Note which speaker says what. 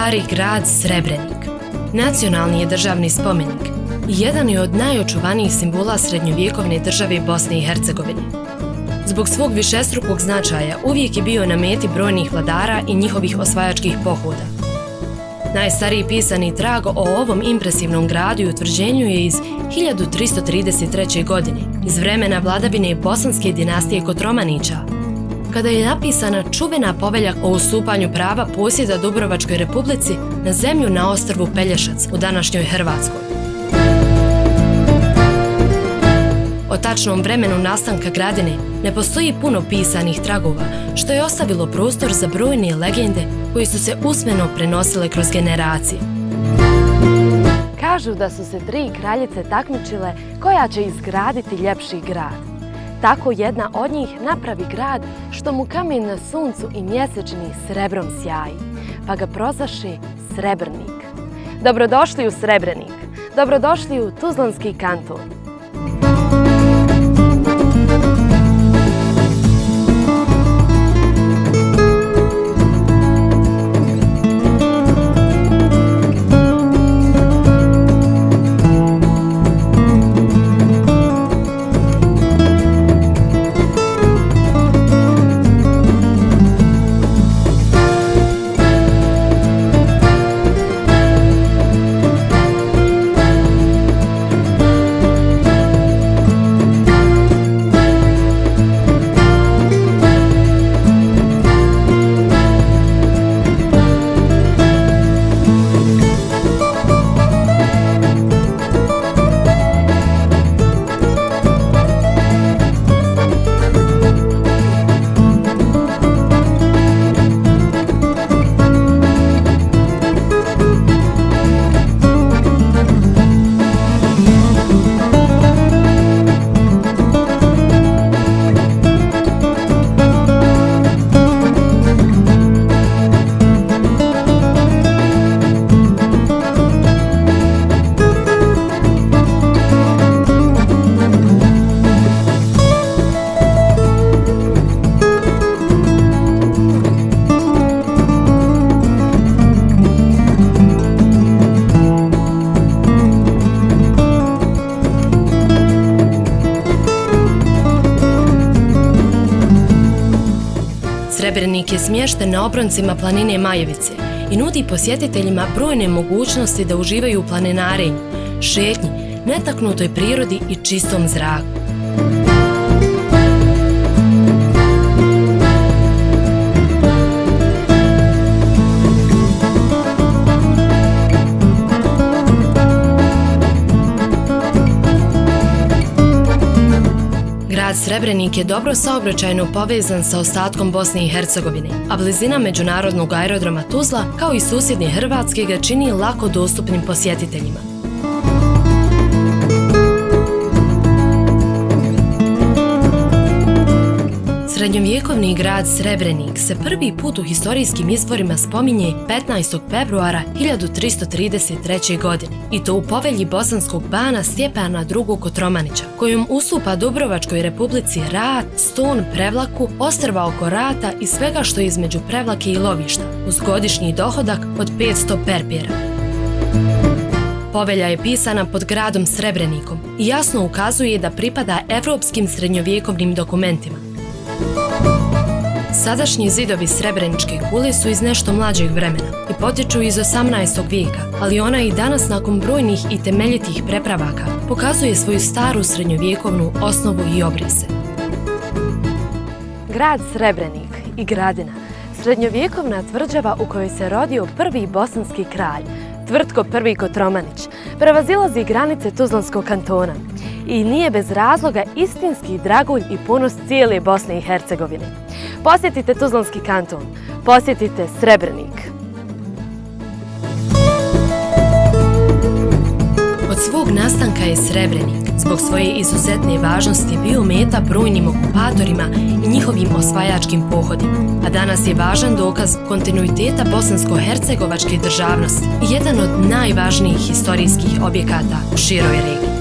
Speaker 1: Stari grad Srebrenik. Nacionalni je državni spomenik i jedan je od najočuvanijih simbola srednjovjekovne države Bosne i Hercegovine. Zbog svog višestrukog značaja uvijek je bio na meti brojnih vladara i njihovih osvajačkih pohoda. Najstariji pisani trag o ovom impresivnom gradu i utvrđenju je iz 1333. godine, iz vremena vladavine bosanske dinastije Kotromanića, kada je napisana čuvena povelja o ustupanju prava posjeda Dubrovačkoj republici na zemlju na ostrvu Pelješac u današnjoj Hrvatskoj. O tačnom vremenu nastanka gradine ne postoji puno pisanih tragova, što je ostavilo prostor za brojne legende koji su se usmeno prenosile kroz generacije.
Speaker 2: Kažu da su se 3 kraljice takmičile koja će izgraditi ljepši grad. Tako jedna od njih napravi grad što mu kamen na suncu i mjesečni srebrom sjaji, pa ga prozvaše Srebrnik. Dobrodošli u Srebrenik, dobrodošli u Tuzlanski kanton.
Speaker 1: Srebrenik je smješten na obroncima planine Majevice i nudi posjetiteljima brojne mogućnosti da uživaju u planinarenju, šetnji, netaknutoj prirodi i čistom zraku. Grad Srebrenik je dobro saobraćajno povezan sa ostatkom Bosne i Hercegovine, a blizina međunarodnog aerodroma Tuzla kao i susjedne Hrvatske ga čini lako dostupnim posjetiteljima. Srednjovjekovni grad Srebrenik se prvi put u historijskim izvorima spominje 15. februara 1333. godine i to u povelji bosanskog bana Stjepana II. Kotromanića, kojom ustupa Dubrovačkoj republici Rat, Ston, Prevlaku, ostrva oko Rata i svega što je između Prevlake i lovišta, uz godišnji dohodak od 500 perpjera. Povelja je pisana pod gradom Srebrenikom i jasno ukazuje da pripada evropskim srednjovjekovnim dokumentima. Sadašnji zidovi Srebreničke kule su iz nešto mlađeg vremena i potječu iz 18. vijeka, ali ona i danas nakon brojnih i temeljitih prepravaka pokazuje svoju staru srednjovjekovnu osnovu i obrise.
Speaker 2: Grad Srebrenik i Gradina, srednjovjekovna tvrđava u kojoj se rodio prvi bosanski kralj, Tvrtko I. Kotromanić, prevazilazi granice Tuzlanskog kantona i nije bez razloga istinski dragulj i ponos cijele Bosne i Hercegovine. Posjetite Tuzlanski kanton, posjetite Srebrenik.
Speaker 1: Od svog nastanka je Srebrenik, zbog svoje izuzetne važnosti, bio meta brojnim okupatorima i njihovim osvajačkim pohodima, a danas je važan dokaz kontinuiteta bosansko-hercegovačke državnosti i jedan od najvažnijih historijskih objekata u široj regiji.